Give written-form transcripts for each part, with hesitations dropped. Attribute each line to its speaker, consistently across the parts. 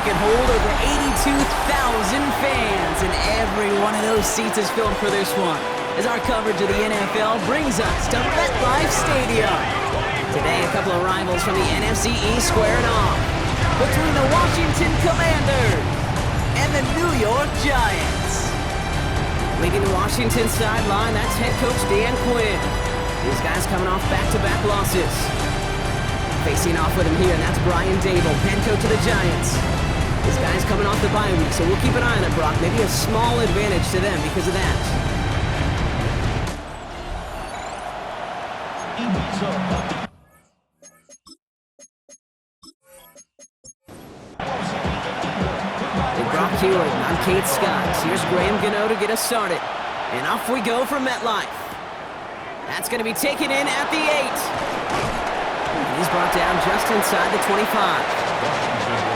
Speaker 1: can hold over 82,000 fans, and every one of those seats is filled for this one, as our coverage of the NFL brings us to MetLife Stadium. Today, a couple of rivals from the NFC East squaring off between the Washington Commanders and the New York Giants. Leading the Washington sideline, that's head coach Dan Quinn. These guys coming off back-to-back losses. Facing off with him here, and that's Brian Dable, head coach of the Giants. This guy's coming off the bye week, so we'll keep an eye on it, Brock. Maybe a small advantage to them because of that. And Brock Hewitt, I'm Kate Scott. Here's Graham Gano to get us started. And off we go for MetLife. That's going to be taken in at the 8. He's brought down just inside the 25.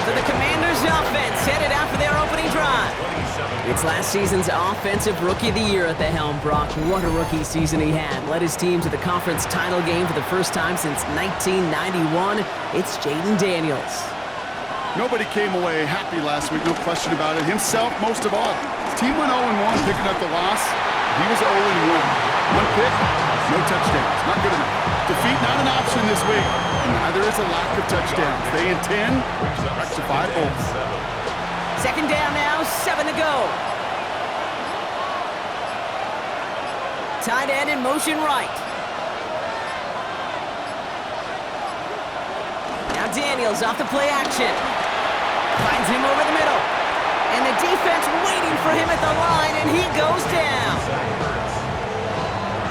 Speaker 1: So the Commanders' offense headed out for their opening drive. It's last season's Offensive Rookie of the Year at the helm, Brock. What a rookie season he had. Led his team to the conference title game for the first time since 1991. It's Jaden Daniels.
Speaker 2: Nobody came away happy last week, no question about it. Himself, most of all. His team went 0-1, picking up the loss. He was 0-1. One pick, no touchdowns. Not good enough. Defeat not an option this week. Neither is a lack of touchdowns. They intend to rectify both.
Speaker 1: Second down now, 7 to go. Tight end in motion right. Now Daniels off the play action. Finds him over the middle. And the defense waiting for him at the line, and he goes down.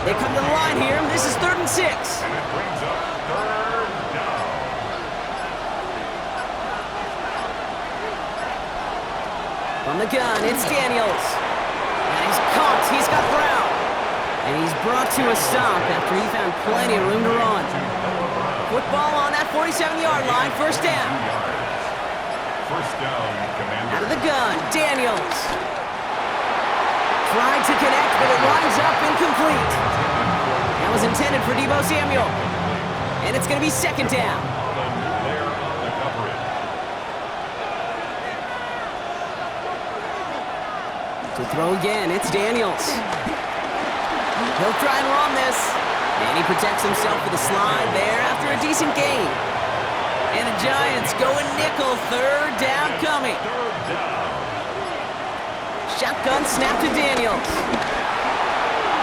Speaker 1: They come to the line here. This is 3rd and 6.
Speaker 3: And it brings up 3rd down.
Speaker 1: From the gun, it's Daniels. And he's caught. He's got Brown. And he's brought to a stop after he found plenty of room to run. Football on that 47-yard line. First down.
Speaker 3: First down, Commander.
Speaker 1: Out of the gun, Daniels. Tried to connect, but it winds up incomplete. That was intended for Deebo Samuel. And it's going to be second down.
Speaker 3: There on the coverage.
Speaker 1: To throw again, it's Daniels. He'll try and run this. And he protects himself with a slide there after a decent gain. And the Giants going nickel, 3rd down coming. Shotgun snap to Daniels.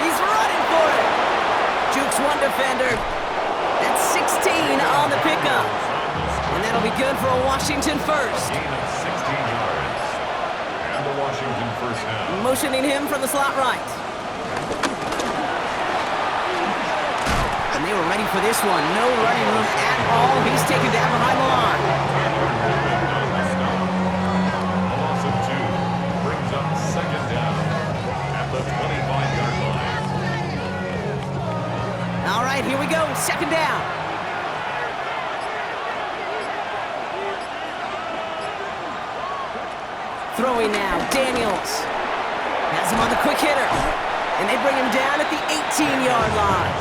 Speaker 1: He's running for it. Jukes one defender. That's 16 on the pickup. And that'll be good for a Washington first.
Speaker 3: Gain of 16 yards. And the Washington first down.
Speaker 1: Motioning him from the slot right. And they were ready for this one. No running room at all. He's taken down behind the line.
Speaker 3: A loss of 2 brings up second down at the 25-yard line.
Speaker 1: All right, here we go. Second down. Throwing now, Daniels. Has him on the quick hitter. And they bring him down at the 18-yard line.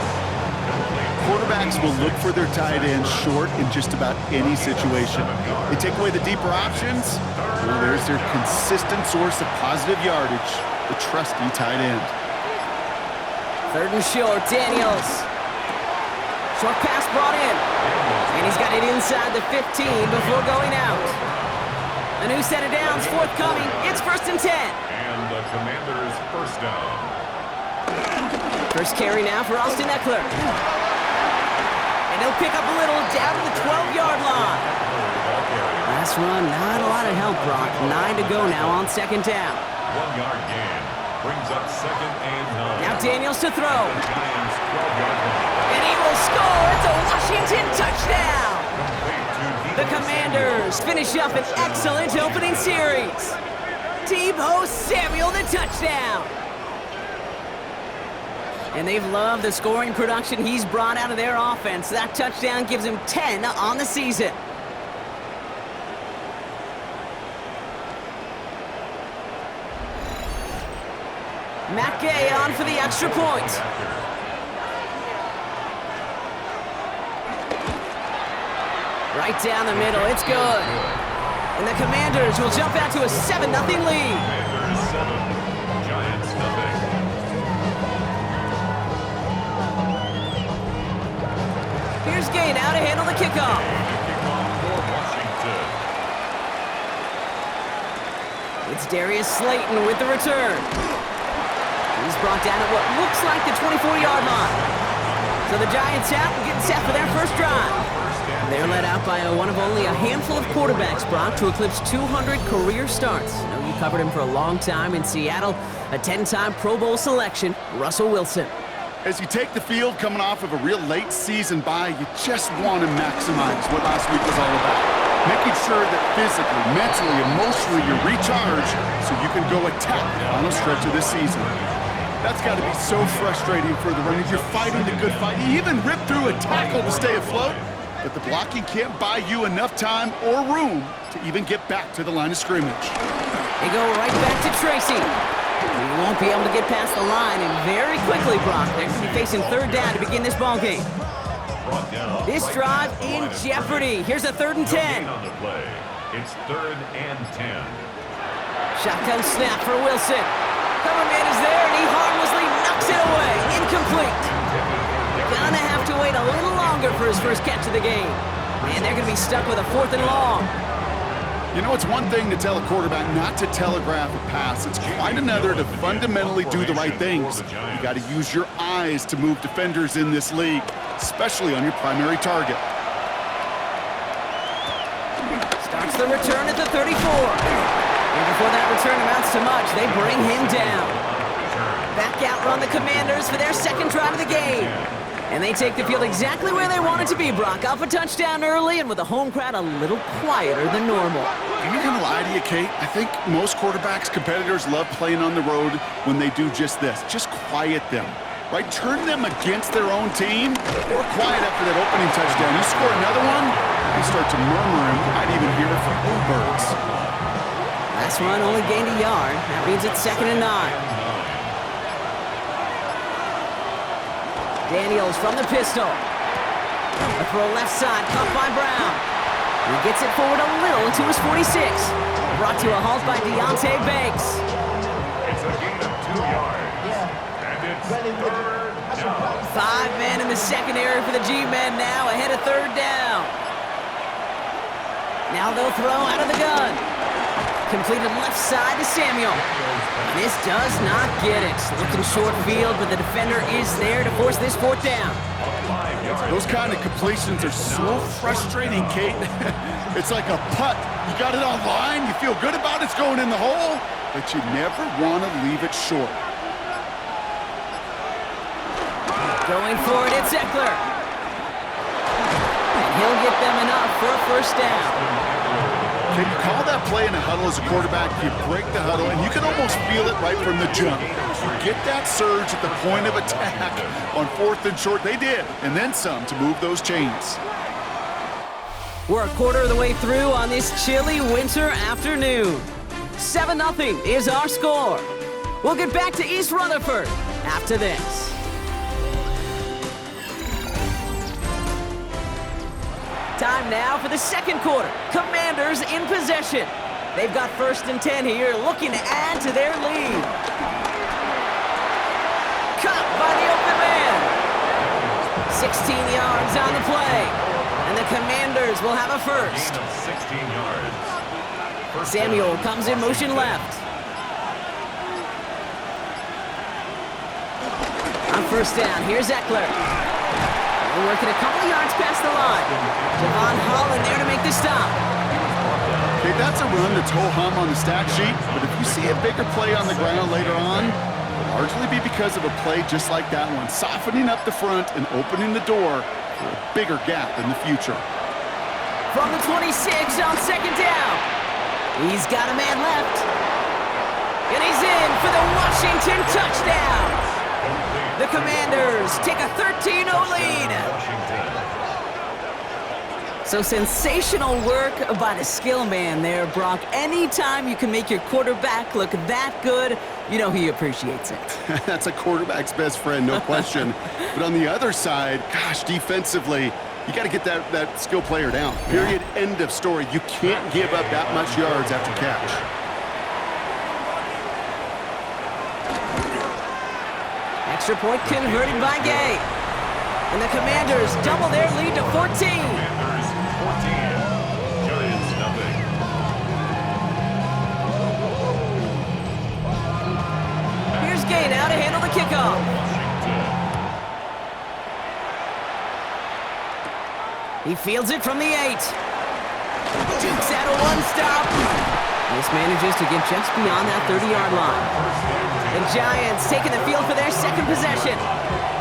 Speaker 2: Quarterbacks will look for their tight end short in just about any situation. They take away the deeper options. Well, there's their consistent source of positive yardage, the trusty tight end.
Speaker 1: 3rd and short, Daniels. Short pass brought in. And he's got it inside the 15 before going out. A new set of downs forthcoming. It's 1st and 10.
Speaker 3: And the Commanders' first down.
Speaker 1: First carry now for Austin Eckler. And he'll pick up a little down to the 12-yard line. Last run, not a lot of help, Brock. 9 to go now on second down.
Speaker 3: 1-yard gain brings up 2nd and 9.
Speaker 1: Now Daniels to throw.
Speaker 3: Giants 12-yard line.
Speaker 1: And he will score. It's a Washington touchdown. The Commanders finish up an excellent opening series. Deebo Samuel, the touchdown. And they've loved the scoring production he's brought out of their offense. That touchdown gives him 10 on the season. Matt Gay on for the extra point. Right down the middle, it's good. And the Commanders will jump out to a 7-0 lead.
Speaker 3: Commanders 7, Giants nothing.
Speaker 1: Here's Gay now to handle the kickoff.
Speaker 3: Kickoff for Washington.
Speaker 1: It's Darius Slayton with the return. He's brought down at what looks like the 24-yard line. So the Giants out and getting set for their first drive. They're led out by one of only a handful of quarterbacks, Brock, to eclipse 200 career starts. I know you covered him for a long time in Seattle, a 10-time Pro Bowl selection, Russell Wilson.
Speaker 2: As you take the field coming off of a real late season bye, you just want to maximize what last week was all about. Making sure that physically, mentally, emotionally you're recharged so you can go attack the final stretch of this season. That's got to be so frustrating for the runners. You're fighting the good fight. You even rip through a tackle to stay afloat, but the blocking can't buy you enough time or room to even get back to the line of scrimmage.
Speaker 1: They go right back to Tracy. He won't be able to get past the line, and very quickly, Brock, they're going to be facing third down to begin this ballgame. This drive in jeopardy. Here's a 3rd and 10.
Speaker 3: On the play. It's 3rd and 10.
Speaker 1: Shotgun snap for Wilson. Cover man is there, and he harmlessly knocks it away. Incomplete. Gonna have to wait a little longer for his first catch of the game. And they're gonna be stuck with a 4th and long.
Speaker 2: You know, it's one thing to tell a quarterback not to telegraph a pass. It's quite another to fundamentally do the right things. You got to use your eyes to move defenders in this league, especially on your primary target.
Speaker 1: Starts the return at the 34. And before that return amounts to much, they bring him down. Back out run the Commanders for their second drive of the game. And they take the field exactly where they want it to be, Brock. Off a touchdown early and with the home crowd a little quieter than normal.
Speaker 2: I'm not going to lie to you, Kate. I think most quarterbacks, competitors love playing on the road when they do just this. Just quiet them, right? Turn them against their own team or quiet after that opening touchdown. You score another one, you start to murmur and you might even hear it from birds.
Speaker 1: Last run only gained a yard. That means it's 2nd and 9. Daniels from the pistol. A throw left side, caught by Brown. He gets it forward a little to his 46. Brought to a halt by Deontay Banks.
Speaker 3: It's a gain of 2 yards. And it's 3rd down.
Speaker 1: 5 men in the secondary for the G-men now ahead of 3rd down. Now they'll throw out of the gun. Completed left side to Samuel. This does not get it. Looking short field, but the defender is there to force this 4th down.
Speaker 2: Those kind of completions are so frustrating, Kate. It's like a putt. You got it on line, you feel good about it, it's going in the hole, but you never want to leave it short.
Speaker 1: Going for it, it's Eckler. And he'll get them enough for a 1st down.
Speaker 2: Can you call that play in a huddle as a quarterback? You break the huddle, and you can almost feel it right from the jump. You get that surge at the point of attack on 4th and short. They did, and then some to move those chains.
Speaker 1: We're a quarter of the way through on this chilly winter afternoon. 7-0 is our score. We'll get back to East Rutherford after this. Time now for the 2nd quarter. Commanders in possession. They've got 1st and 10 here, looking to add to their lead. Caught by the open man. 16 yards on the play. And the Commanders will have a 1st.
Speaker 3: Gain of 16 yards.
Speaker 1: Samuel comes in motion left. On 1st down, here's Eckler. They're working a couple of yards past the line. Javon Holland there to make the stop.
Speaker 2: Okay, that's a run that's ho-hum on the stat sheet, but if you see a bigger play on the ground later on, it'll largely be because of a play just like that one, softening up the front and opening the door for a bigger gap in the future.
Speaker 1: From the 26 on 2nd down. He's got a man left. And he's in for the Washington touchdown. The Commanders take a 13-0 lead. So sensational work by the skill man there, Brock. Anytime you can make your quarterback look that good, you know he appreciates it.
Speaker 2: That's a quarterback's best friend, no question. But on the other side, gosh, defensively, You got to get that skill player down. Period. End of story. You can't give up that much yards after catch.
Speaker 1: Extra point converted by Gay. And the Commanders double their lead to 14.
Speaker 3: Commanders 14. Giants nothing.
Speaker 1: Here's Gay now to handle the kickoff. He fields it from the 8. Dukes out a one-stop. This manages to get just beyond that 30-yard line. The Giants taking the field for their second possession.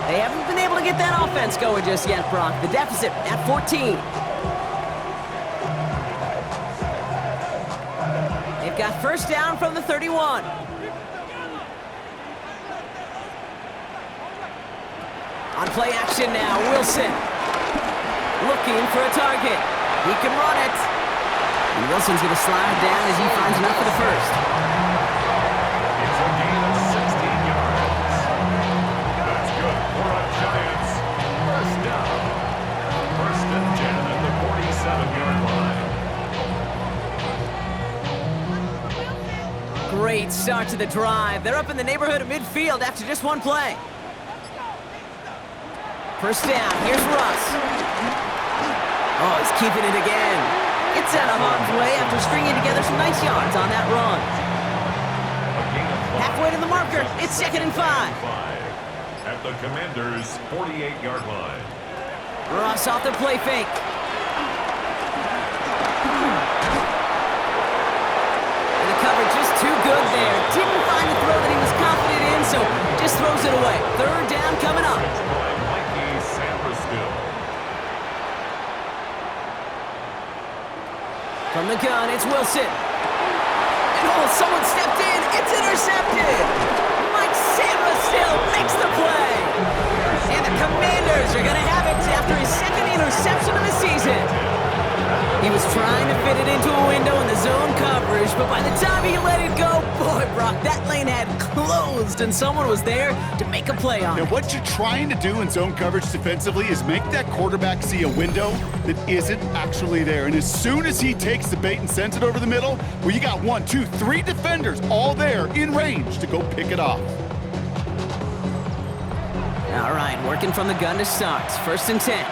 Speaker 1: They haven't been able to get that offense going just yet, Brock. The deficit at 14. They've got first down from the 31. On play action now, Wilson. Looking for a target. He can run it. And Wilson's going to slide down as he finds enough for the first.
Speaker 3: It's a gain of 16 yards. That's good for a Giants. First down. First and 10 at the 47-yard line.
Speaker 1: Great start to the drive. They're up in the neighborhood of midfield after just one play. First down, here's Russ. Oh, he's keeping it again. It's out of harm's way after stringing together some nice yards on that run. Halfway to the marker, it's 2nd and 5.
Speaker 3: At the Commanders' 48-yard line.
Speaker 1: Russ off the play fake. And the coverage just too good there. Didn't find the throw that he was confident in, so just throws it away. Third down coming up. From the gun, it's Wilson. And oh, someone stepped in. It's intercepted. Mike still makes the play. And the Commanders are going to have it after his second interception of the season. He was trying to fit it into a window in the zone coverage, but by the time he let it go, boy, Brock, that lane had closed, and someone was there to make a play on it.
Speaker 2: Now, what you're trying to do in zone coverage defensively is make that quarterback see a window that isn't actually there. And as soon as he takes the bait and sends it over the middle, well, you got 1, 2, 3 defenders all there in range to go pick it off.
Speaker 1: All right, working from the gun to start. 1st and 10.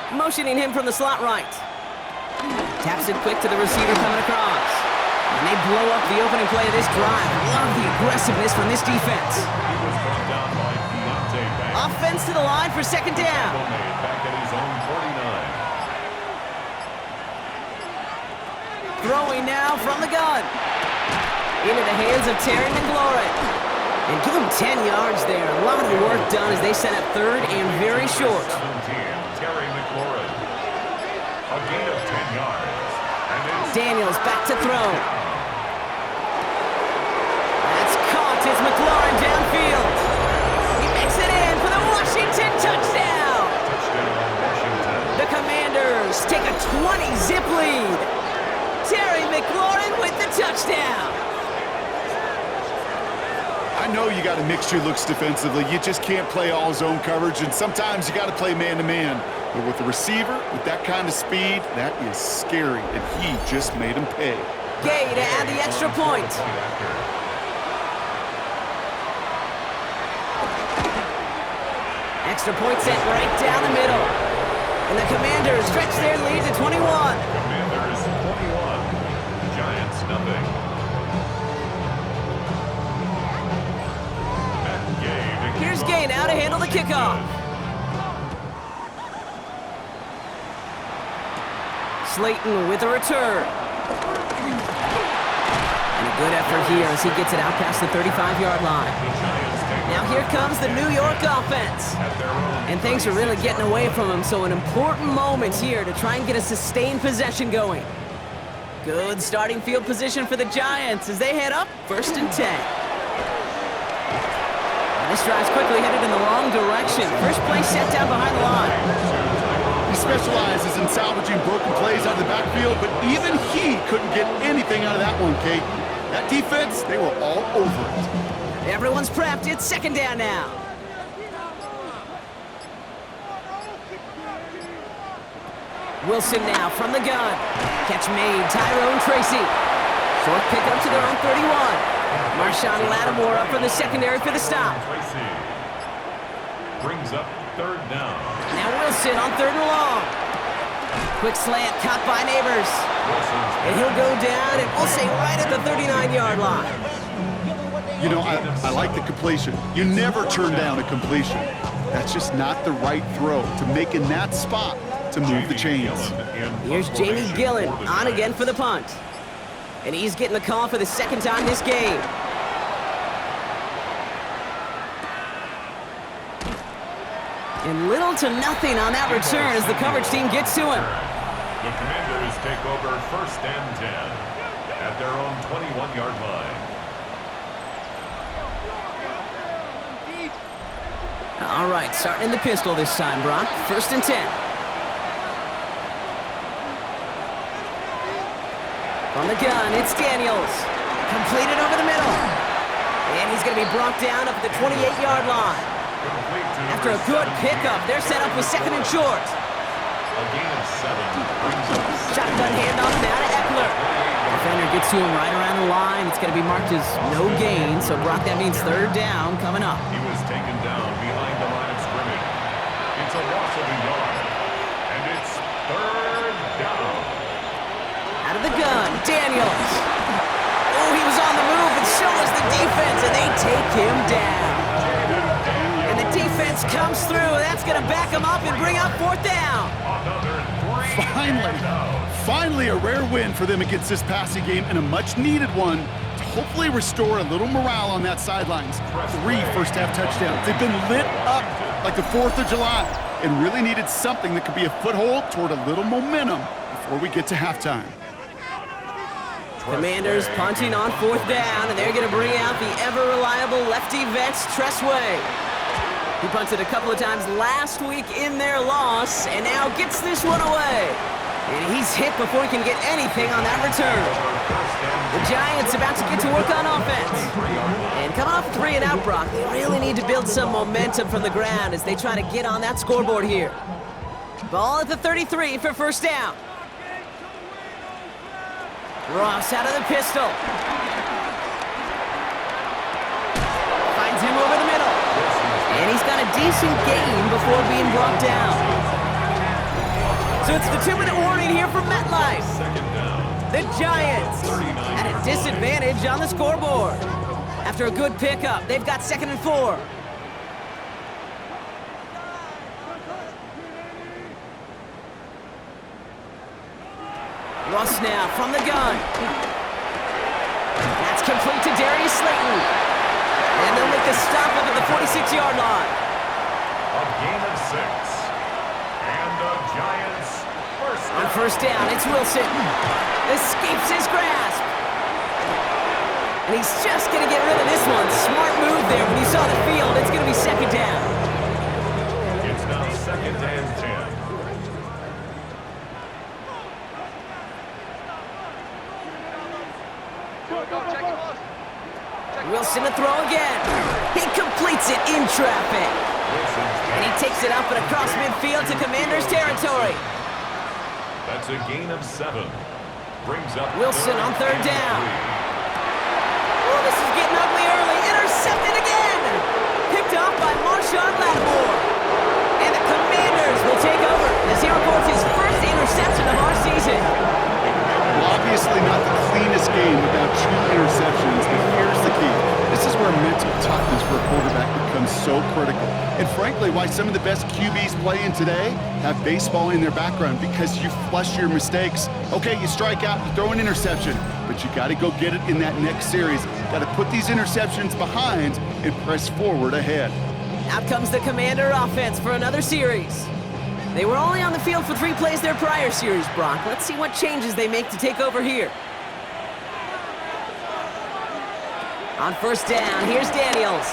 Speaker 1: Motioning him from the slot right. Taps it quick to the receiver coming across. And they blow up the opening play of this drive. Love the aggressiveness from this defense. Offense to the line for 2nd down.
Speaker 3: Back at his own 49.
Speaker 1: Throwing now from the gun. Into the hands of Terry McLaurin. And give him 10 yards there. A lot of work done as they set up 3rd and very short.
Speaker 3: 17, Terry McLaurin. A gain of 10 yards. And it's
Speaker 1: Daniels back to throw. That's caught. It's McLaurin downfield. He makes it in for the Washington touchdown.
Speaker 3: Washington.
Speaker 1: The Commanders take a 20-zip lead. Terry McLaurin with the touchdown.
Speaker 2: I know you got to mix your looks defensively. You just can't play all zone coverage, and sometimes you got to play man-to-man. But with the receiver, with that kind of speed, that is scary, and he just made him pay.
Speaker 1: Gay to add the extra point. Extra point sent right down the middle. And the Commanders stretch their lead to 21.
Speaker 3: Commanders 21. Giants nothing.
Speaker 1: Here's Gay now to handle the kickoff. Slayton with a return. And a good effort here as he gets it out past the 35-yard line. Now here comes the New York offense. And things are really getting away from him, so an important moment here to try and get a sustained possession going. Good starting field position for the Giants as they head up 1st and 10. This drive's quickly headed in the wrong direction. First play set down behind the line.
Speaker 2: He specializes in salvaging broken plays out of the backfield, but even he couldn't get anything out of that one, Kate. That defense, they were all over it.
Speaker 1: Everyone's prepped. It's 2nd down now. Wilson now from the gun. Catch made, Tyrone Tracy. Short pick up to their own 31. Marshawn Lattimore up from the secondary for the stop.
Speaker 3: Tracy brings up third down.
Speaker 1: Now Wilson on third and long. Quick slant caught by Neighbors. And he'll go down, and we'll say right at the 39-yard line.
Speaker 2: You know, I like the completion. You never turn down a completion. That's just not the right throw to make in that spot to move the chains.
Speaker 1: Here's Jamie Gillen on again for the punt. And he's getting the call for the second time this game. And little to nothing on that return as the coverage team gets to him.
Speaker 3: The Commanders take over first and 10 at their own 21-yard line.
Speaker 1: All right, starting in the pistol this time, Brock. First and 10. From the gun, it's Daniels. Completed over the middle. And he's going to be brought down up at the 28-yard line. After a good pickup, they're set up with second and short.
Speaker 3: A gain of 7.
Speaker 1: Shotgun handoff now to Eckler. Defender gets to him right around the line. It's going to be marked as no gain, so Brock, that means third down coming up.
Speaker 3: He was taken down behind the line of scrimmage. It's a loss of a yard, and it's third down.
Speaker 1: Out of the gun, Daniels. Oh, he was on the move, and so was the defense, and they take him down. And the defense comes through. That's going to back him up and bring up fourth down.
Speaker 2: Finally a rare win for them against this passing game, and a much-needed one to hopefully restore a little morale on that sidelines. 3 first-half touchdowns. They've been lit up like the 4th of July and really needed something that could be a foothold toward a little momentum before we get to halftime.
Speaker 1: Commanders punting on fourth down, and they're going to bring out the ever-reliable lefty vets, Tressway. He punted a couple of times last week in their loss, and now gets this one away. And he's hit before he can get anything on that return. The Giants about to get to work on offense. And coming off 3 and out, Brock, they really need to build some momentum from the ground as they try to get on that scoreboard here. Ball at the 33 for first down. Ross out of the pistol. Finds him over the middle. And he's got a decent gain before being brought down. So it's the 2-minute warning here from MetLife. The Giants at a disadvantage on the scoreboard. After a good pickup, they've got second and 4. Russ now from the gun. That's complete to Darius Slayton. And they'll make the stop up at the 46-yard line.
Speaker 3: A gain of 6. And the Giants first down.
Speaker 1: On first down, it's Wilson. Escapes his grasp. And he's just going to get rid of this one. Smart move there. When you saw the field, it's going to be second down.
Speaker 3: It's now second and 10.
Speaker 1: Wilson to throw again. He completes it in traffic. And he takes it up and across midfield to Commanders territory.
Speaker 3: That's a gain of 7. Brings up
Speaker 1: Wilson on third down. Oh, this is getting ugly early. Intercepted again. Picked off by Marshawn Lattimore. And the Commanders will take over as he records his first interception of our season.
Speaker 2: Well, obviously not the cleanest game without 2 interceptions, but here's the key. This is where mental toughness for a quarterback becomes so critical. And frankly, why some of the best QBs playing today have baseball in their background, because you flush your mistakes. Okay, you strike out, you throw an interception, but you got to go get it in that next series. Got to put these interceptions behind and press forward ahead.
Speaker 1: Out comes the Commander offense for another series. They were only on the field for 3 plays their prior series, Brock. Let's see what changes they make to take over here. On first down, here's Daniels.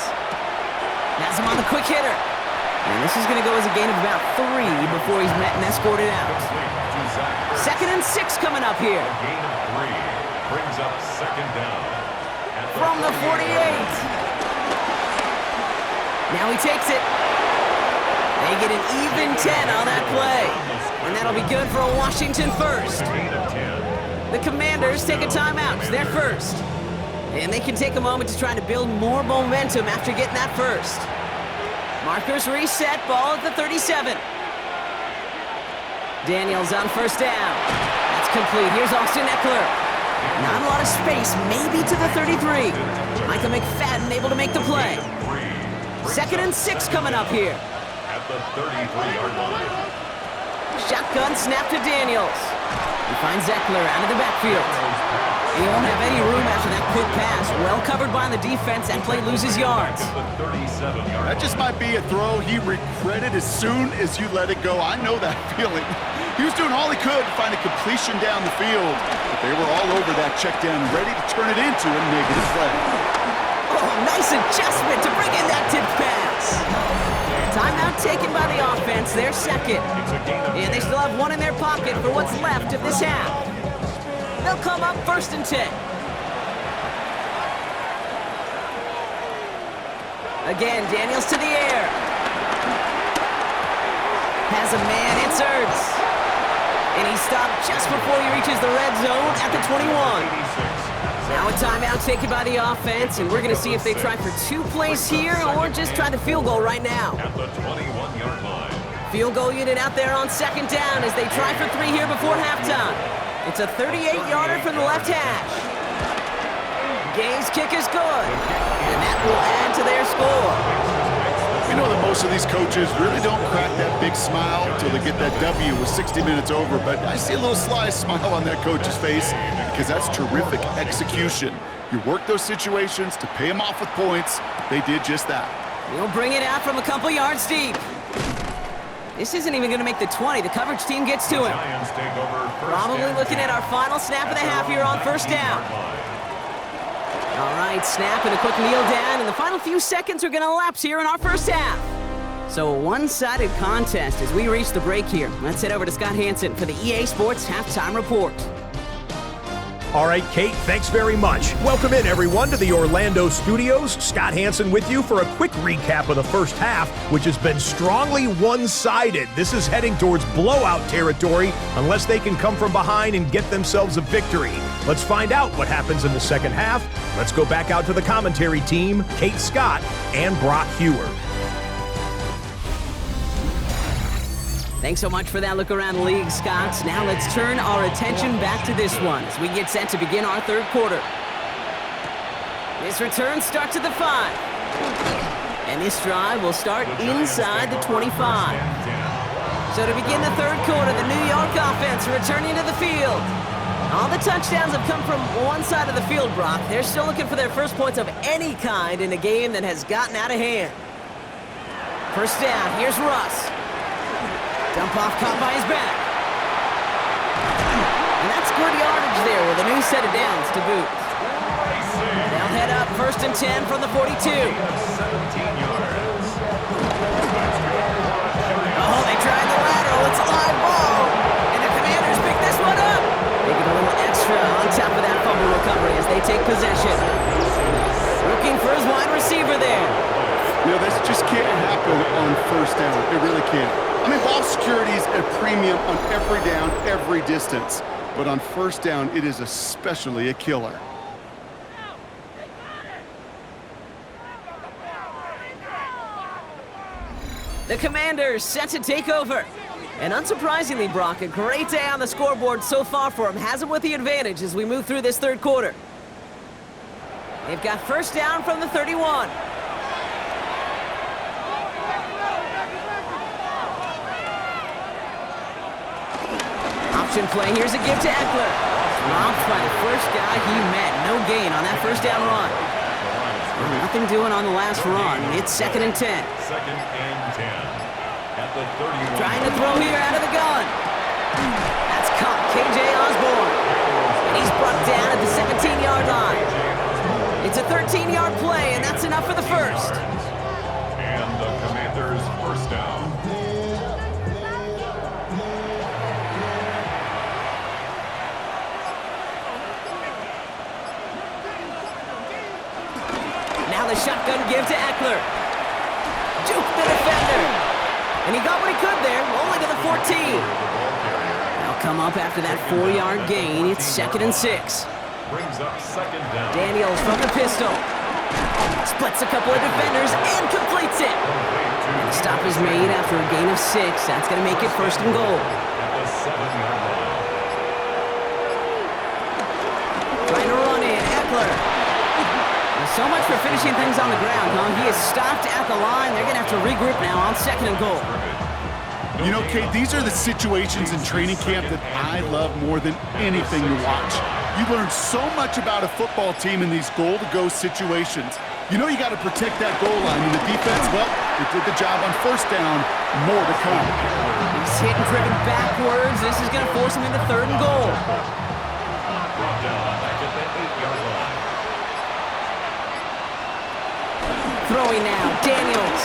Speaker 1: Has him on the quick hitter. And this is going to go as a gain of about 3 before he's met and escorted out. Second and 6 coming up here.
Speaker 3: A gain of 3 brings up second down.
Speaker 1: From the 48. Now he takes it. They get an even 10 on that play. And that'll be good for a Washington first. The Commanders take a timeout. It's their first. And they can take a moment to try to build more momentum after getting that first. Markers reset, ball at the 37. Daniels on first down. That's complete. Here's Austin Eckler. Not a lot of space, maybe to the 33. Micah McFadden able to make the play. 2nd and 6 coming up here.
Speaker 3: At the 33-yard line.
Speaker 1: Shotgun snap to Daniels. He finds Eckler out of the backfield. He won't have any room after that quick pass. Well covered by the defense. That play loses yards.
Speaker 2: That just might be a throw he regretted as soon as you let it go. I know that feeling. He was doing all he could to find a completion down the field, but they were all over that check down, ready to turn it into a negative play.
Speaker 1: Oh, nice adjustment to bring in that tip pass. Timeout taken by the offense, their second. And they still have one in their pocket for what's left of this half. They'll come up 1st and 10. Again, Daniels to the air. Has a man, it's Ertz. And he stopped just before he reaches the red zone at the 21. Now a timeout taken by the offense, and we're going to see if they try for 2 plays here or just try the field goal right now.
Speaker 3: At the 21-yard line.
Speaker 1: Field goal unit out there on 2nd down as they try for 3 here before halftime. It's a 38-yarder from the left hash. Gay's kick is good, and that will add to their score.
Speaker 2: You know that most of these coaches really don't crack that big smile until they get that W with 60 minutes over, but I see a little sly smile on that coach's face because that's terrific execution. You work those situations to pay them off with points. They did just that.
Speaker 1: He'll bring it out from a couple yards deep. This isn't even going to make the 20. The coverage team gets to him. Probably looking at our final snap of the half here on 1st down. All right, snap and a quick kneel down, and the final few seconds are going to elapse here in our first half. So a one-sided contest as we reach the break here. Let's head over to Scott Hansen for the EA Sports Halftime Report.
Speaker 4: All right, Kate, thanks very much. Welcome in, everyone, to the Orlando studios. Scott Hansen with you for a quick recap of the first half, which has been strongly one-sided. This is heading towards blowout territory unless they can come from behind and get themselves a victory. Let's find out what happens in the second half. Let's go back out to the commentary team, Kate Scott and Brock Hewer.
Speaker 1: Thanks so much for that look around the league, Scott. Now let's turn our attention back to this one as we get set to begin our 3rd quarter. This return starts at the 5. And this drive will start inside the 25. So to begin the 3rd quarter, the New York offense returning to the field. All the touchdowns have come from one side of the field, Brock. They're still looking for their first points of any kind in a game that has gotten out of hand. First down, here's Russ. Dump off caught by his back. And that's good yardage there with a new set of downs to boot. They'll head up 1st and 10 from the 42. Oh, they tried the lateral. It's a live ball. And the Commanders pick this one up. They get a little extra on top of that fumble recovery as they take possession. Looking for his wide receiver there.
Speaker 2: You know, this just can't happen on 1st down. It really can't. I mean, ball security is a premium on every down, every distance. But on 1st down, it is especially a killer.
Speaker 1: The Commanders set to take over. And unsurprisingly, Brock, a great day on the scoreboard so far for him. Has him with the advantage as we move through this 3rd quarter. They've got 1st down from the 31. Option play, here's a give to Eckler. Dropped by the first guy he met. No gain on that 1st down run. Nothing doing on the last run. It's 2nd and 10.
Speaker 3: 2nd and 10. At the 31.
Speaker 1: Trying to throw here out of the gun. That's caught KJ Osborne. And he's brought down at the 17-yard line. It's a 13-yard play, and that's enough for the first.
Speaker 3: And the Commanders' 1st down.
Speaker 1: Now the shotgun give to Eckler. Juke the defender. And he got what he could there, only to the 14. They'll come up after that 4-yard gain. It's 2nd and 6.
Speaker 3: Brings up 2nd down.
Speaker 1: Daniels from the pistol. Splits a couple of defenders and completes it. And the stop is made after a gain of 6. That's going to make it 1st and goal.
Speaker 3: At the 7-yard line.
Speaker 1: Trying to run in, Eckler. So much for finishing things on the ground, huh? He is stopped at the line. They're going to have to regroup now on 2nd and goal.
Speaker 2: You know, Kate, these are the situations in training camp that I love more than anything to watch. You learn so much about a football team in these goal-to-go situations. You know you got to protect that goal line. And the defense, well, they did the job on 1st down. More to come.
Speaker 1: He's hit and driven backwards. This is going to force him into 3rd and goal.
Speaker 3: Brought down back at the 8-yard line.
Speaker 1: Throwing now, Daniels.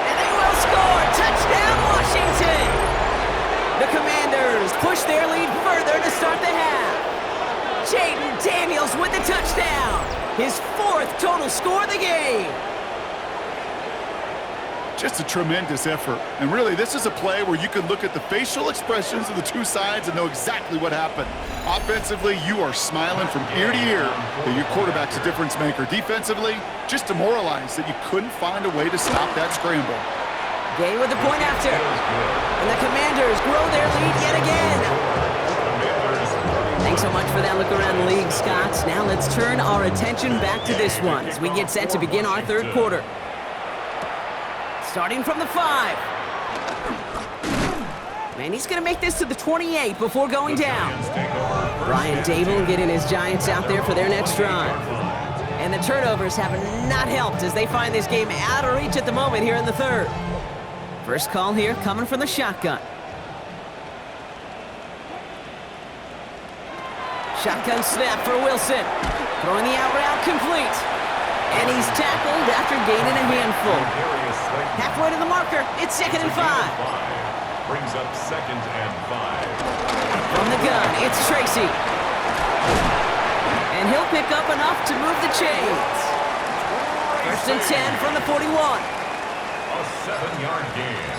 Speaker 1: And they will score! Touchdown, Washington! The Commanders push their lead further to start the half. Jaden Daniels with the touchdown. His 4th total score of the game.
Speaker 2: Just a tremendous effort. And really, this is a play where you can look at the facial expressions of the two sides and know exactly what happened. Offensively, you are smiling from ear to ear that your quarterback's a difference maker. Defensively, just demoralized that you couldn't find a way to stop that scramble.
Speaker 1: Gay with the point after. And the Commanders grow their lead yet again. Thanks so much for that look around the league, Scott. Now let's turn our attention back to this one as we get set to begin our 3rd quarter. Starting from the 5. Man, he's going to make this to the 28 before going down. Brian Dable getting his Giants out there for their next drive. And the turnovers have not helped as they find this game out of reach at the moment here in the 3rd. First call here coming from the shotgun. Shotgun snap for Wilson. Throwing the out route complete. And he's tackled after gaining a handful. Halfway to the marker, it's 2nd and 5.
Speaker 3: Brings up 2nd and 5.
Speaker 1: From the gun, it's Tracy. And he'll pick up enough to move the chains. 1st and 10 from the 41.
Speaker 3: A 7-yard gain.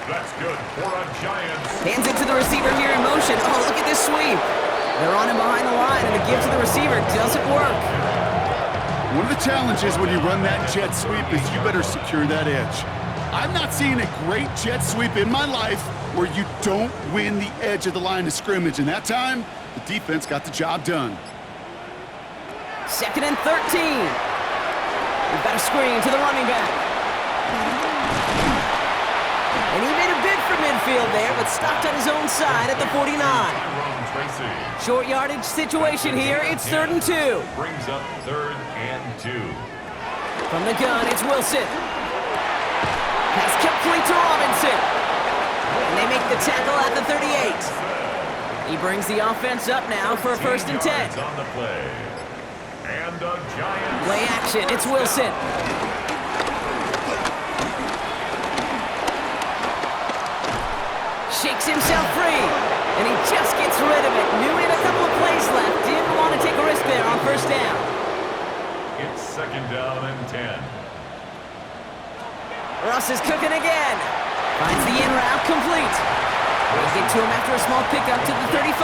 Speaker 3: That's good for a Giants.
Speaker 1: Hands it to the receiver here in motion. Oh, look at this sweep. They're on him behind the line, and the give to the receiver doesn't work.
Speaker 2: One of the challenges when you run that jet sweep is you better secure that edge. I've not seen a great jet sweep in my life where you don't win the edge of the line of scrimmage. And that time, the defense got the job done.
Speaker 1: 2nd and 13. We've got a screen to the running back. And he made a bid for midfield there, but stopped on his own side at the 49. Short yardage situation here. It's 3rd and 2.
Speaker 3: Brings up 3rd and 2.
Speaker 1: From the gun, it's Wilson. Pass complete to Robinson. And they make the tackle at the 38. He brings the offense up now for a 1st and 10.
Speaker 3: On the play. And a Giants.
Speaker 1: Play action, it's Wilson. Shakes himself free. And he just gets rid of it. Knew he had a couple of plays left. Didn't want to take a risk there on 1st down.
Speaker 3: It's 2nd down and 10.
Speaker 1: Russ is cooking again. Finds the in route complete. They get to him after a small pickup to the 35.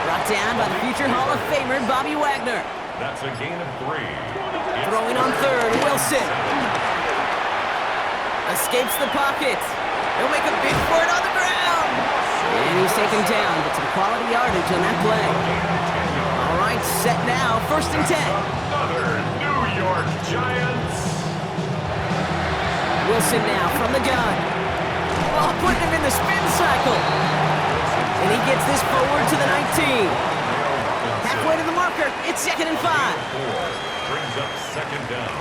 Speaker 1: Brought down by the future Hall of Famer Bobby Wagner.
Speaker 3: That's a gain of 3.
Speaker 1: Throwing on 3rd, Wilson. Escapes the pocket. He'll make a big for it on the ground. And he's taken down, but some quality yardage on that play. All right, set now, 1st and 10.
Speaker 3: Another New York Giants.
Speaker 1: Wilson now from the gun. Oh, putting him in the spin cycle. And he gets this forward to the 19. Halfway to the marker, it's 2nd and 5.
Speaker 3: Brings up 2nd down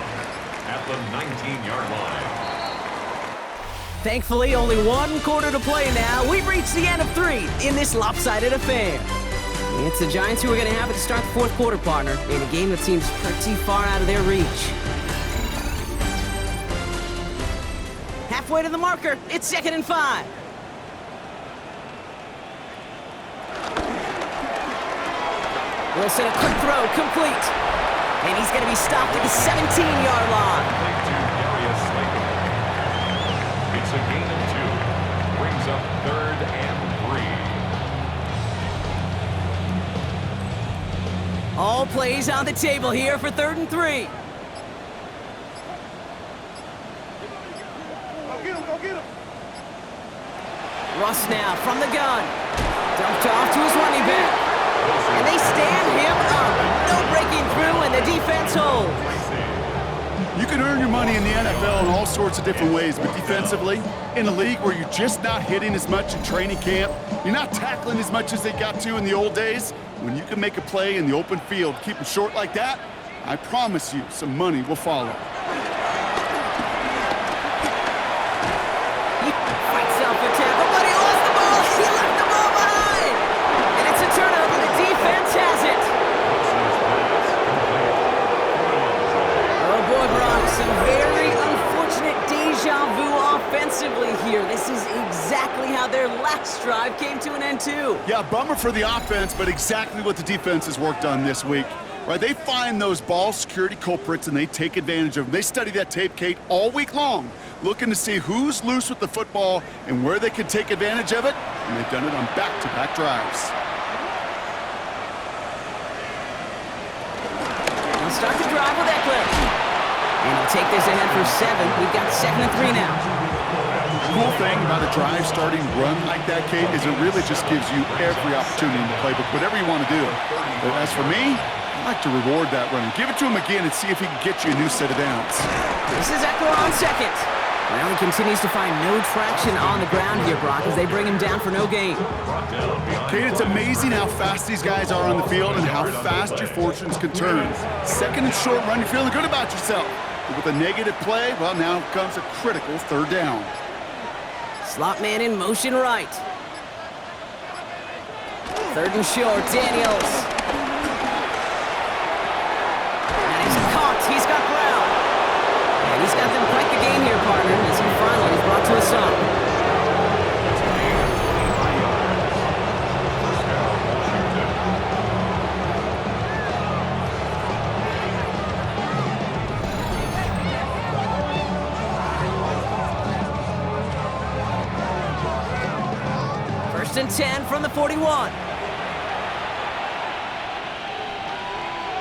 Speaker 3: at the 19-yard line.
Speaker 1: Thankfully, only 1 quarter to play now. We've reached the end of 3 in this lopsided affair. It's the Giants who are going to have it to start the 4th quarter, partner, in a game that seems pretty far out of their reach. Halfway to the marker, it's 2nd and 5. Wilson, a quick throw, complete. And he's going to be stopped at the 17-yard line.
Speaker 3: a gain of 2. Brings up 3rd and 3.
Speaker 1: All plays on the table here for 3rd and 3. Russ now from the gun. Dumped off to his running back. And they stand him up. No breaking through, and the defense holds.
Speaker 2: You can earn your money in the NFL in all sorts of different ways, but defensively, in a league where you're just not hitting as much in training camp, you're not tackling as much as they got to in the old days, when you can make a play in the open field, keep them short like that, I promise you some money will follow.
Speaker 1: He fights out for tackle, but he lost the ball. He left the ball behind. And it's a turnover. The defense has it. Oh, boy, Brock, some very unfortunate deja vu offensively here. This is exactly how their last drive came to an end, too.
Speaker 2: Yeah, bummer for the offense, but exactly what the defense has worked on this week. Right, they find those ball security culprits and they take advantage of them. They study that tape, Kate, all week long, looking to see who's loose with the football and where they can take advantage of it, and they've done it on back-to-back drives.
Speaker 1: They'll start the drive with Eckler. And he'll take this ahead for 7. We've got 2nd and 3 now.
Speaker 2: The cool thing about a drive starting run like that, Kate, is it really just gives you every opportunity in the playbook, whatever you want to do. But as for me, I like to reward that running. Give it to him again and see if he can get you a new set of downs.
Speaker 1: This is Eckler on 2nd. Well, he continues to find no traction on the ground here, Brock, as they bring him down for no gain.
Speaker 2: Kate, it's amazing how fast these guys are on the field and how fast your fortunes can turn. 2nd and short run, you're feeling good about yourself. But with a negative play, well, now comes a critical 3rd down.
Speaker 1: Slot man in motion right. 3rd and short, Daniels. And he's caught. He's got ground. And he's got them quite the game here, partner, as he finally is brought to a stop. First and 10 from the 41.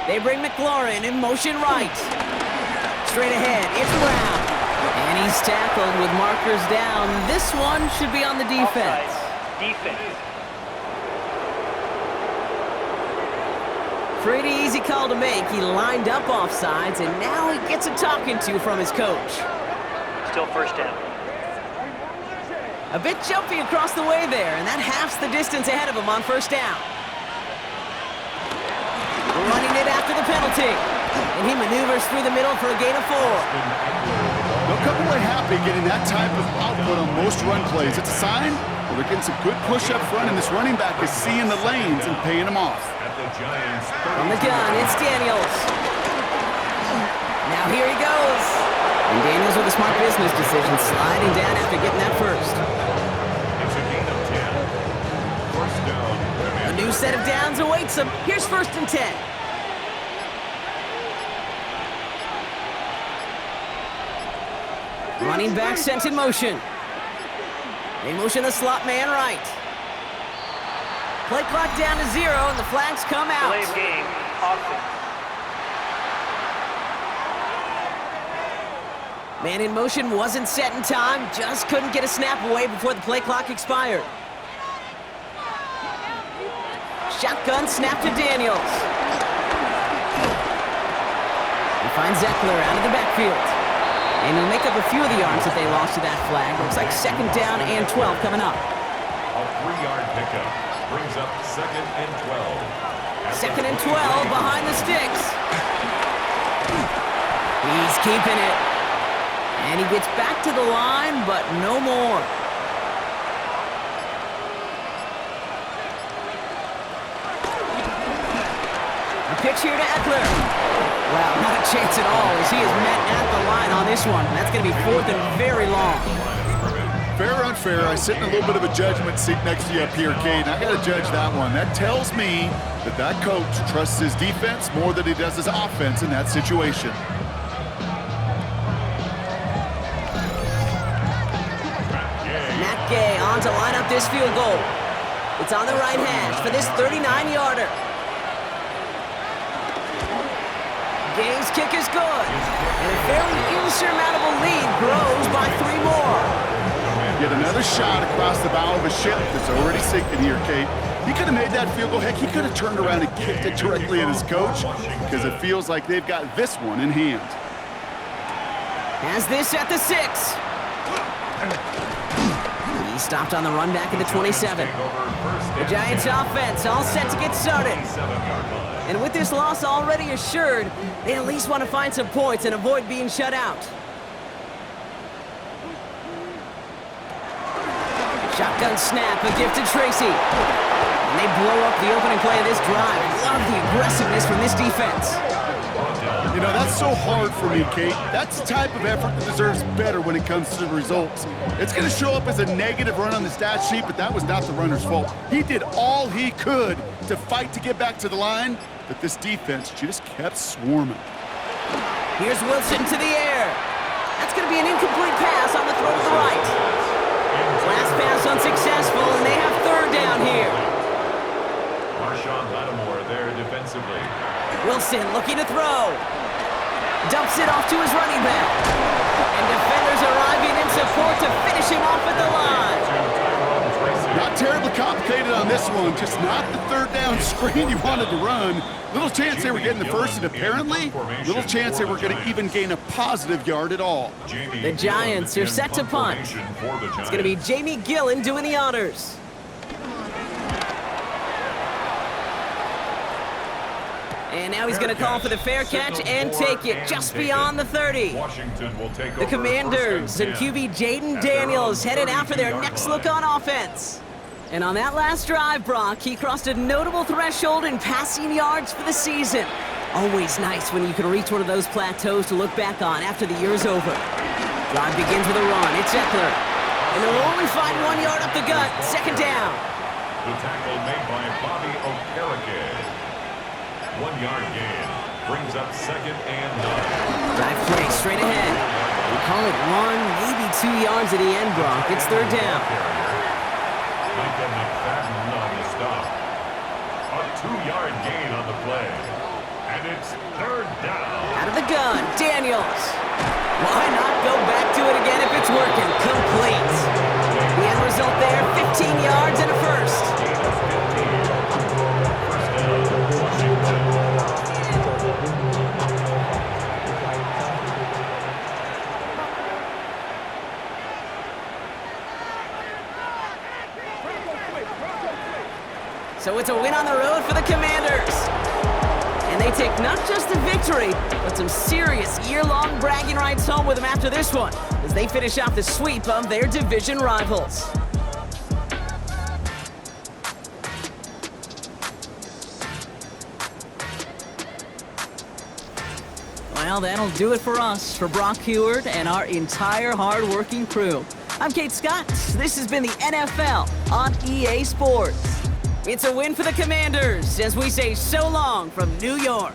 Speaker 1: They bring McLaurin in motion right. Straight ahead, it's Brown. And he's tackled with markers down. This one should be on the defense.
Speaker 5: Defense.
Speaker 1: Pretty easy call to make. He lined up offsides, and now he gets a talking to from his coach.
Speaker 5: Still 1st down.
Speaker 1: A bit jumpy across the way there, and that halves the distance ahead of him on 1st down. Running it after the penalty. And he maneuvers through the middle for a gain of 4.
Speaker 2: They'll come away happy getting that type of output on most run plays. It's a sign that they're getting some good push up front, and this running back is seeing the lanes and paying them off.
Speaker 1: From the gun, it's Daniels. Now here he goes. And Daniels with a smart business decision, sliding down after getting that first.
Speaker 3: It's a gain of 10. 1st down.
Speaker 1: A new set of downs awaits him. Here's 1st and 10. Running back sent in motion. They motion the slot man right. Play clock down to 0, and the flags come out.
Speaker 5: Delay of game. Offense.
Speaker 1: Man in motion wasn't set in time, just couldn't get a snap away before the play clock expired. Shotgun snap to Daniels. He finds Eckler out of the backfield. And he'll make up a few of the yards that they lost to that flag. Looks like 2nd down and 12 coming up.
Speaker 3: A 3-yard pickup brings up 2nd and 12.
Speaker 1: 2nd and 12 behind the sticks. He's keeping it. And he gets back to the line, but no more. A pitch here to Eckler. Wow, not a chance at all as he is met at the line on this one. That's going to be 4th and very long.
Speaker 2: Fair or unfair, I sit in a little bit of a judgment seat next to you up here, Kate. I got to judge that one. That tells me that that coach trusts his defense more than he does his offense in that situation.
Speaker 1: PK on to line up this field goal. It's on the right hash for this 39-yarder. Game's kick is good. And a fairly insurmountable lead grows by 3 more.
Speaker 2: Get another shot across the bow of a ship that's already sinking here, Kate. He could have made that field goal. Heck, he could have turned around and kicked it directly at his coach because it feels like they've got this one in hand.
Speaker 1: Has this at the 6. He stopped on the run back at the 27. The Giants offense all set to get started. And with this loss already assured, they at least want to find some points and avoid being shut out. Shotgun snap, a gift to Tracy. And they blow up the opening play of this drive. Love the aggressiveness from this defense.
Speaker 2: You know, that's so hard for me, Kate. That's the type of effort that deserves better when it comes to the results. It's going to show up as a negative run on the stat sheet, but that was not the runner's fault. He did all he could to fight to get back to the line, but this defense just kept swarming.
Speaker 1: Here's Wilson to the air. That's going to be an incomplete pass on the throw to the right. Last pass unsuccessful, and they have 3rd down here.
Speaker 3: Marshawn Lattimore there defensively.
Speaker 1: Wilson looking to throw. Dumps it off to his running back. And defenders arriving in support to finish him off at the line.
Speaker 2: Not terribly complicated on this one, just not the 3rd down screen you wanted to run. Little chance they were getting the first, and apparently, little chance they were going to even gain a positive yard at all.
Speaker 1: The Giants are set to punt. It's going to be Jamie Gillen doing the honors. And now he's going to call for the fair catch and take it just beyond the 30. The Commanders and QB Jaden Daniels headed out for their next look on offense. And on that last drive, Brock, he crossed a notable threshold in passing yards for the season. Always nice when you can reach one of those plateaus to look back on after the year's over. Drive begins with a run. It's Eckler. And they'll only find 1 yard up the gut. 2nd down.
Speaker 3: The tackle made by Bobby Okereke. 1 yard gain brings up 2nd and 9.
Speaker 1: Drive play straight ahead. We call it 1, maybe 2 yards at the end, Brock. It's 3rd down.
Speaker 3: Micah McFadden on the stop. A 2-yard gain on the play. And it's 3rd down.
Speaker 1: Out of the gun, Daniels. Why not go back to it again if it's working? Complete. The end result there, 15 yards and a first. So it's a win on the road for the Commanders. And they take not just the victory, but some serious year-long bragging rights home with them after this one, as they finish off the sweep of their division rivals. Well, that'll do it for us, for Brock Heward and our entire hard-working crew. I'm Kate Scott. This has been the NFL on EA Sports. It's a win for the Commanders as we say so long from New York.